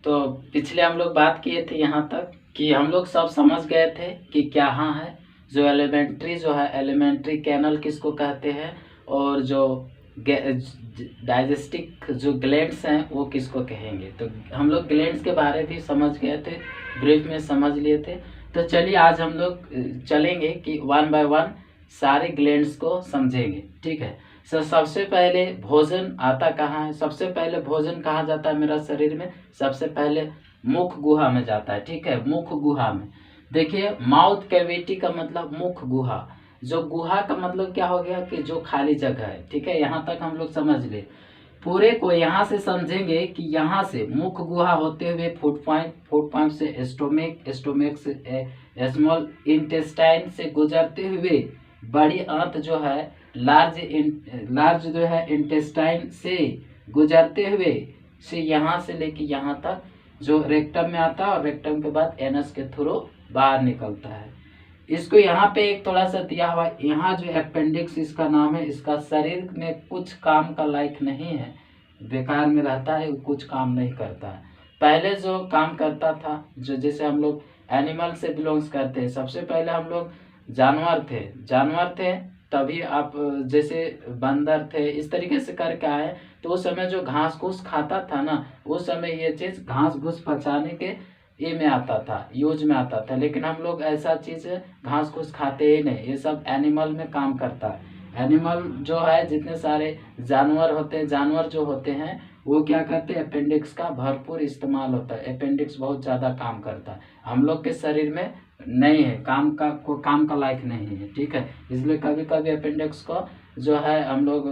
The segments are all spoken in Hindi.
तो पिछले हम लोग बात किए थे यहाँ तक कि हम लोग सब समझ गए थे कि क्या हाँ है, जो एलिमेंट्री कैनल किसको कहते हैं, और जो डाइजेस्टिक जो ग्लैंड्स हैं वो किसको कहेंगे। तो हम लोग ग्लैंड्स के बारे भी समझ गए थे, ब्रीफ में समझ लिए थे। तो चलिए आज हम लोग चलेंगे कि वन बाय वन सारे ग्लैंड्स को समझेंगे, ठीक है। सबसे पहले भोजन आता कहाँ है, सबसे पहले भोजन कहाँ जाता है मेरा शरीर में, सबसे पहले मुख गुहा में जाता है, ठीक है। मुख गुहा में देखिए, माउथ कैविटी का मतलब मुख गुहा, जो गुहा का मतलब क्या हो गया कि जो खाली जगह है, ठीक है। यहाँ तक हम लोग समझ ले, पूरे को यहाँ से समझेंगे कि यहाँ से मुख गुहा होते हुए फूड पाइप से स्टोमिक से स्मॉल इंटेस्टाइन से गुजरते हुए बड़ी आंत जो है लार्ज जो है इंटेस्टाइन से गुजरते हुए से यहाँ से लेके यहाँ तक जो रेक्टम में आता है, और रेक्टम के बाद एनस के थ्रू बाहर निकलता है। इसको यहाँ पे एक थोड़ा सा दिया हुआ, यहाँ जो अपेंडिक्स इसका नाम है, इसका शरीर में कुछ काम का लायक नहीं है, बेकार में रहता है, कुछ काम नहीं करता है। पहले जो काम करता था, जो जैसे हम लोग एनिमल से बिलोंग्स करते हैं, सबसे पहले हम लोग जानवर थे तभी आप जैसे बंदर थे, इस तरीके से करके आए। तो उस समय जो घास घूस खाता था ना, उस समय ये चीज़ घास घूस पचाने के ये में आता था, यूज में आता था। लेकिन हम लोग ऐसा चीज़ घास घूस खाते ही नहीं, ये सब एनिमल में काम करता है। एनिमल जो है, जितने सारे जानवर होते हैं, जानवर जो होते हैं वो क्या करते हैं, अपेंडिक्स का भरपूर इस्तेमाल होता है, अपेंडिक्स बहुत ज़्यादा काम करता है। हम लोग के शरीर में नहीं है, काम का लायक नहीं है, ठीक है। इसलिए कभी कभी अपेंडिक्स को जो है हम लोग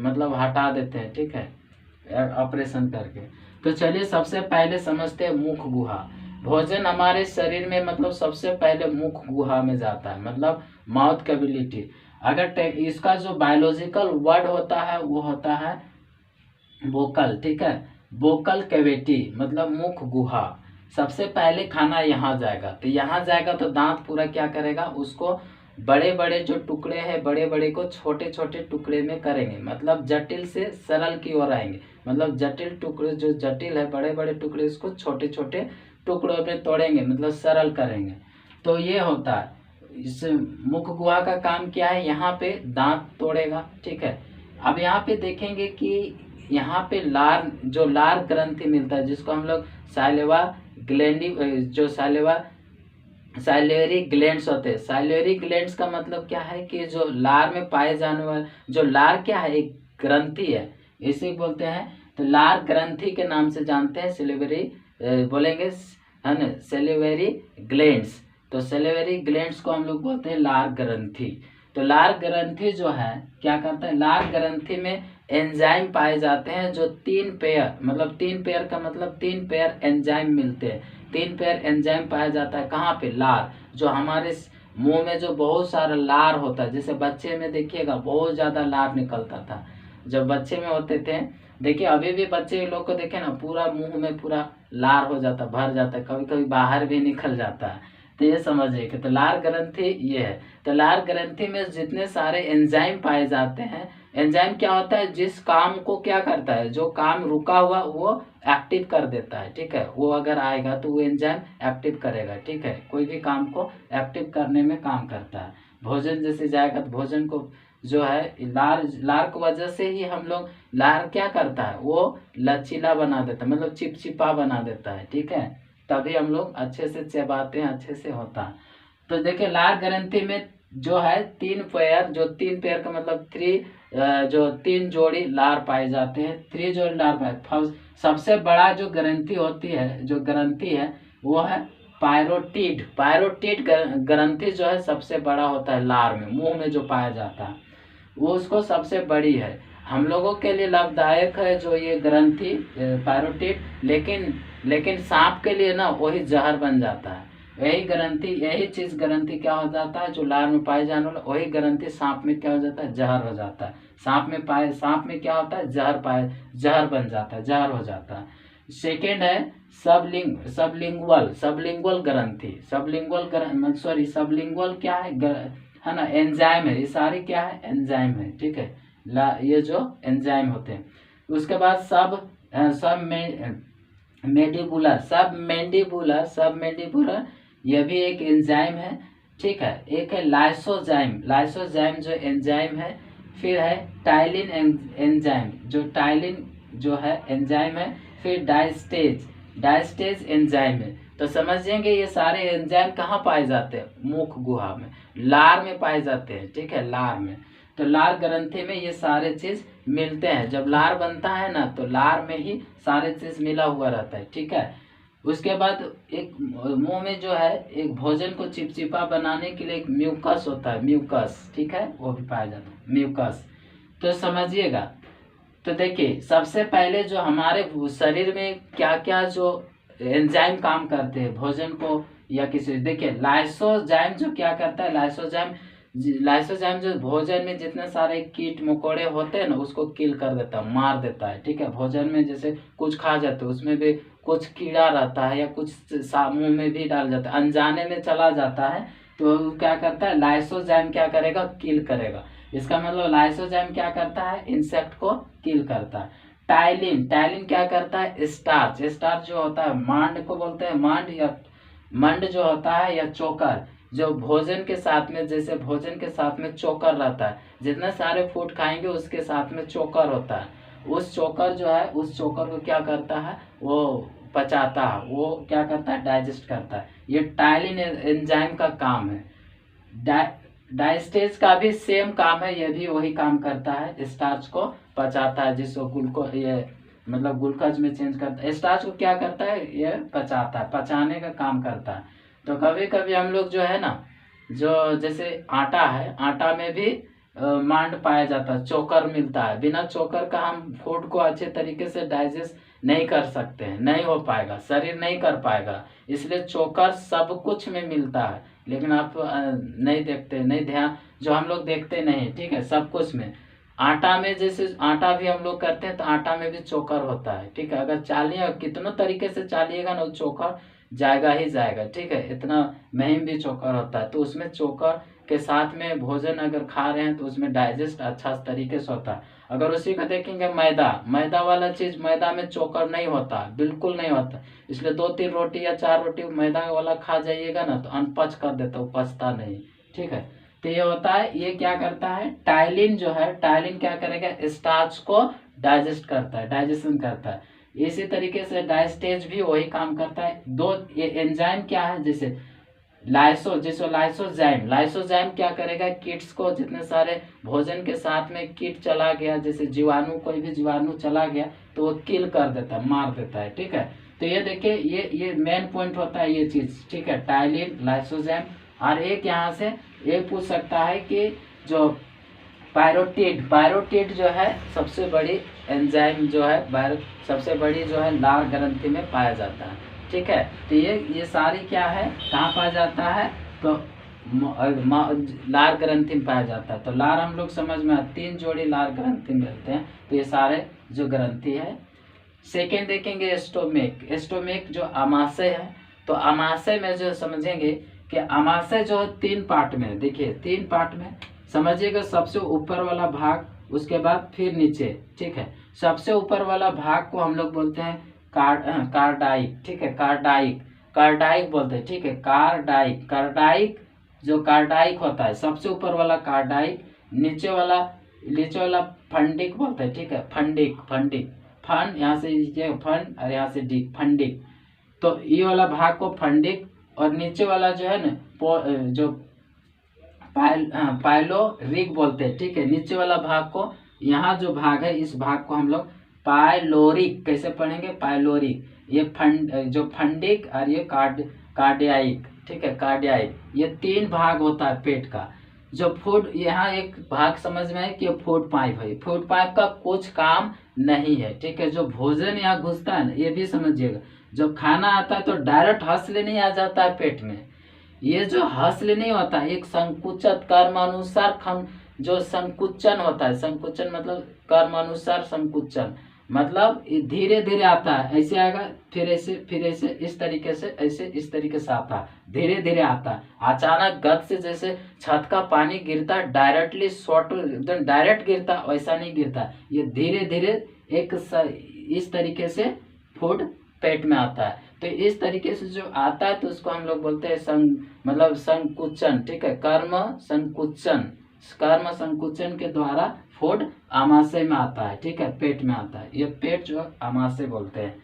मतलब हटा देते हैं, ठीक है, ऑपरेशन करके। तो चलिए सबसे पहले समझते हैं मुख गुहा। भोजन हमारे शरीर में मतलब सबसे पहले मुख गुहा में जाता है, मतलब माउथ कैविटी। अगर इसका जो बायोलॉजिकल वर्ड होता है वो होता है वोकल, ठीक है, वोकल कैविटी मतलब मुख गुहा। सबसे पहले खाना यहाँ जाएगा, तो यहाँ जाएगा तो दांत पूरा क्या करेगा, उसको बड़े बड़े जो टुकड़े हैं, बड़े बड़े को छोटे छोटे टुकड़े में करेंगे, मतलब जटिल से सरल की ओर आएंगे। मतलब जटिल टुकड़े जो जटिल है, बड़े बड़े टुकड़े, इसको छोटे छोटे टुकड़ों में तोड़ेंगे, मतलब सरल करेंगे। तो ये होता है, इस मुख गुहा का काम क्या है, यहाँ पे दांत तोड़ेगा, ठीक है। अब यहाँ पे देखेंगे कि यहाँ पे लार ग्रंथि मिलता है, जिसको हम लोग साइलेवा ग्लैंडी जो साइलेरी ग्लैंड्स होते हैं। साइलेरी ग्लैंड्स का मतलब क्या है कि जो लार में पाए जाने वाले, जो लार क्या है, एक ग्रंथि है, इसे बोलते हैं। तो लार ग्रंथि के नाम से जानते हैं, सिलिवरी बोलेंगे है ना, सेलिवरी ग्लैंड्स। तो सेलिवरी ग्लैंड्स को हम लोग बोलते हैं लार ग्रंथि। तो लार ग्रंथि जो है क्या करता है, लार ग्रंथि में एंजाइम पाए जाते हैं, जो 3 पेयर, मतलब 3 पेयर का मतलब 3 पेयर एंजाइम मिलते हैं। 3 पेयर एंजाइम पाया जाता है कहाँ पे, लार, जो हमारे मुंह में जो बहुत सारा लार होता है, जैसे बच्चे में देखिएगा बहुत ज़्यादा लार निकलता था जब बच्चे में होते थे। देखिए अभी भी बच्चे लोग को देखे ना, पूरा मुंह में पूरा लार हो जाता, भर जाता है, कभी कभी बाहर भी निकल जाता है। तो ये समझिए कि तो लार ग्रंथि ये है। तो लार ग्रंथि में जितने सारे एंजाइम पाए जाते हैं, एंजाइम क्या होता है, जिस काम को क्या करता है, जो काम रुका हुआ वो एक्टिव कर देता है, ठीक है। वो अगर आएगा तो वो एंजाइम एक्टिव करेगा, ठीक है, कोई भी काम को एक्टिव करने में काम करता है। भोजन जैसे जाएगा तो भोजन को जो है लार की वजह से ही हम लोग, लार क्या करता है, वो लचीला बना देता है, मतलब चिपचिपा बना देता है, ठीक है, तभी हम लोग अच्छे से चबाते हैं, अच्छे से होता है। तो देखिए लार ग्रंथि में जो है 3 पेयर, जो 3 पेयर का मतलब 3 जो 3 जोड़ी लार पाए जाते हैं, 3 जोड़ी लार पाए। सबसे बड़ा जो ग्रंथि होती है, जो ग्रंथि है वो है पायरोटिड ग्रंथि जो है सबसे बड़ा होता है लार में, मुंह में जो पाया जाता है वो उसको सबसे बड़ी है। हम लोगों के लिए लाभदायक है जो ये ग्रंथि पायरोटिड, लेकिन सांप के लिए ना वही जहर बन जाता है। यही चीज ग्रंथि क्या हो जाता है, जो लार में पाए जाने वाला, वही ग्रंथि सांप में क्या हो जाता है, जहर हो जाता है। सांप में क्या होता है, जहर बन जाता है, जहर हो जाता है। सेकेंड है सबलिंगुअल ग्रंथि। सबलिंगुअल क्या है ना, एंजाइम है, ये सारी क्या है, एंजाइम है, ठीक है, ये जो एंजाइम होते हैं। उसके बाद सब मेंडिबुलर, सब मेंडिबुलर यह भी एक एंजाइम है, ठीक है। एक है लाइसोजाइम जो एंजाइम है। फिर है टाइलिन एंजाइम, जो टाइलिन जो है एंजाइम है। फिर डायस्टेज एंजाइम है। तो समझेंगे ये सारे एंजाइम कहाँ पाए जाते हैं? मुख गुहा में, लार में पाए जाते हैं, ठीक है, लार में। तो लार ग्रंथि में ये सारे चीज मिलते हैं। जब लार बनता है ना, तो लार में ही सारे चीज मिला हुआ रहता है, ठीक है। उसके बाद एक मुंह में जो है एक भोजन को चिपचिपा बनाने के लिए एक म्यूकस होता है, म्यूकस, ठीक है, वो भी पाया जाता है, म्यूकस। तो समझिएगा। तो देखिए सबसे पहले जो हमारे शरीर में क्या क्या जो एंजाइम काम करते हैं भोजन को या किसी, देखिए लाइसोजाइम जो क्या करता है, लाइसोजाइम जो भोजन में जितने सारे कीट मकोड़े होते हैं ना, उसको किल कर देता है, मार देता है, ठीक है। भोजन में जैसे कुछ खा जाते हैं, उसमें भी कुछ कीड़ा रहता है या कुछ मुंह में भी डाल जाता है, अनजाने में चला जाता है, तो क्या करता है, लाइसोजाइम क्या करेगा, किल करेगा। इसका मतलब लाइसोजाइम क्या करता है, इंसेक्ट को किल करता है। टाइलिन क्या करता है, स्टार्च जो होता है, मांड को बोलते हैं, मंड जो होता है या चोकर, जो भोजन के साथ में, जैसे भोजन के साथ में चोकर रहता है, जितने सारे फूड खाएंगे उसके साथ में चोकर होता है। उस चोकर जो है, उस चोकर को क्या करता है, वो पचाता है, वो क्या करता है, डाइजेस्ट करता है। ये टाइलिन एंजाइम का काम है। डाइस्टेज का भी सेम काम है, ये भी वही काम करता है, स्टार्च को पचाता है, जिसको ये मतलब ग्लूकोज में चेंज करता है। स्टार्च को क्या करता है, ये पचाता है, पचाने का काम करता है। तो कभी कभी हम लोग जो है ना, जो जैसे आटा है, आटा में भी मांड पाया जाता है, चोकर मिलता है। बिना चोकर का हम फूड को अच्छे तरीके से डाइजेस्ट नहीं कर सकते हैं, नहीं हो पाएगा, शरीर नहीं कर पाएगा। इसलिए चोकर सब कुछ में मिलता है, लेकिन आप नहीं देखते, नहीं ध्यान, जो हम लोग देखते नहीं, ठीक है, सब कुछ में। आटा में जैसे आटा भी हम लोग करते हैं, तो आटा में भी चोकर होता है, ठीक है। अगर चालिए, कितनों तरीके से चालिएगा ना, चोकर जाएगा ही जाएगा, ठीक है। इतना महीन भी चोकर होता है, तो उसमें चोकर के साथ में भोजन अगर खा रहे हैं तो उसमें डाइजेस्ट अच्छा तरीके से होता है। अगर उसी को देखेंगे मैदा वाला चीज, मैदा में चोकर नहीं होता, बिल्कुल नहीं होता। इसलिए 2-3 रोटी या 4 रोटी मैदा वाला खा जाइएगा ना, तो अनपच कर देता, वो पचता नहीं, ठीक है। तो ये होता है, ये क्या करता है, टाइलिन जो है, टाइलिन क्या करेगा, स्टार्च को डाइजेस्ट करता है, डाइजेशन करता है। इसी तरीके से डायस्टेज भी वही काम करता है। दो ये एंजाइम क्या है, जैसे लाइसोजाइम क्या करेगा, कीट्स को, जितने सारे भोजन के साथ में कीट चला गया, जैसे जीवाणु, कोई भी जीवाणु चला गया, तो वो किल कर देता है, मार देता है, ठीक है। तो ये देखिए, ये मेन पॉइंट होता है ये चीज, ठीक है, टाइलिन, लाइसोजाइम। और एक यहाँ से ये पूछ सकता है कि जो पायरोटिड जो है सबसे बड़ी एंजाइम जो है, सबसे बड़ी जो है लार ग्रंथि में पाया जाता है, ठीक है। तो ये सारी क्या है, कहाँ पाया जाता है, तो लार ग्रंथि में पाया जाता है। तो लार हम लोग समझ में 3 जोड़ी लार ग्रंथि मिलते हैं, तो ये सारे जो ग्रंथि है। सेकेंड देखेंगे स्टोमेक जो आमाशय है। तो आमाशय में जो समझेंगे कि आमाशय जो 3 पार्ट में, देखिए 3 पार्ट में समझिएगा। सबसे ऊपर वाला भाग, उसके बाद फिर नीचे, ठीक है। सबसे ऊपर वाला भाग को हम लोग बोलते हैं कार्डाइक, ठीक है, कार्डाइक बोलते हैं, ठीक है, कार्डाइक जो कार्डाइक होता है, सबसे ऊपर वाला कार्डाइक, नीचे वाला फंडिक बोलते हैं, ठीक है, फंडिक, फन, यहाँ से ये फन और यहाँ से डी, फंडिक। तो ये वाला भाग को फंडिक, और नीचे वाला जो है ना, जो पाइलोरिक बोलते हैं, ठीक है। नीचे वाला भाग को, यहाँ जो भाग है, इस भाग को हम लोग पाइलोरिक, कैसे पढ़ेंगे, पाइलोरिक। ये जो फंडिक और ये कार्डियाइक, ठीक है, कार्डियाइक। ये 3 भाग होता है पेट का। जो फूड, यहाँ एक भाग समझ में है कि फूड पाइप है, फूड पाइप का कुछ काम नहीं है, ठीक है। जो भोजन यहाँ घुसता है ना, ये भी समझिएगा, जब खाना आता है तो डायरेक्ट हंसले नहीं आ जाता है पेट में। ये जो हंसले नहीं होता, एक संकुचित कर्मानुसार जो संकुचन होता है, संकुचन मतलब कर्मानुसार संकुचन, मतलब धीरे धीरे आता है, ऐसे आएगा, फिर ऐसे, इस तरीके से, ऐसे इस तरीके से आता है, धीरे धीरे आता है। अचानक गद से जैसे छत का पानी गिरता है, डायरेक्टली शॉर्ट एकदम डायरेक्ट गिरता, वैसा नहीं गिरता, ये धीरे धीरे इस तरीके से फूड पेट में आता है। तो इस तरीके से जो आता है तो उसको हम लोग बोलते हैं मतलब संकुचन, ठीक है, कर्म संकुचन के द्वारा फूड आमाशय में आता है, ठीक है, पेट में आता है। ये पेट जो आमाशय बोलते हैं,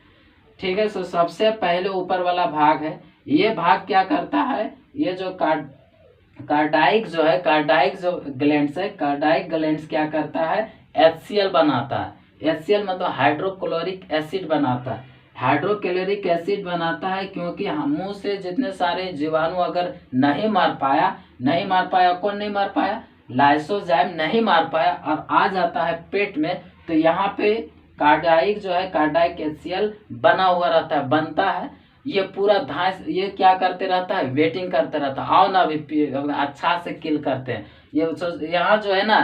ठीक है। तो सबसे पहले ऊपर वाला भाग है, ये भाग क्या करता है, ये जो कार्डाइक जो है, कार्डाइक जो ग्लैंड्स है, कार्डाइक ग्लैंड्स क्या करता है, HCl बनाता है। HCl मतलब हाइड्रोक्लोरिक एसिड बनाता है। हाइड्रोक्लोरिक एसिड बनाता है क्योंकि मुंह से जितने सारे जीवाणु अगर नहीं मार पाया, कौन नहीं मार पाया, लाइसोजाइम नहीं मार पाया और आ जाता है पेट में, तो यहाँ पे कार्डाइक जो है, कार्डाइक HCl बना हुआ रहता है, बनता है। ये पूरा धांस ये क्या करते रहता है, वेटिंग करते रहता है, आओ ना अभी अच्छा से किल करते हैं। ये यहाँ जो है ना,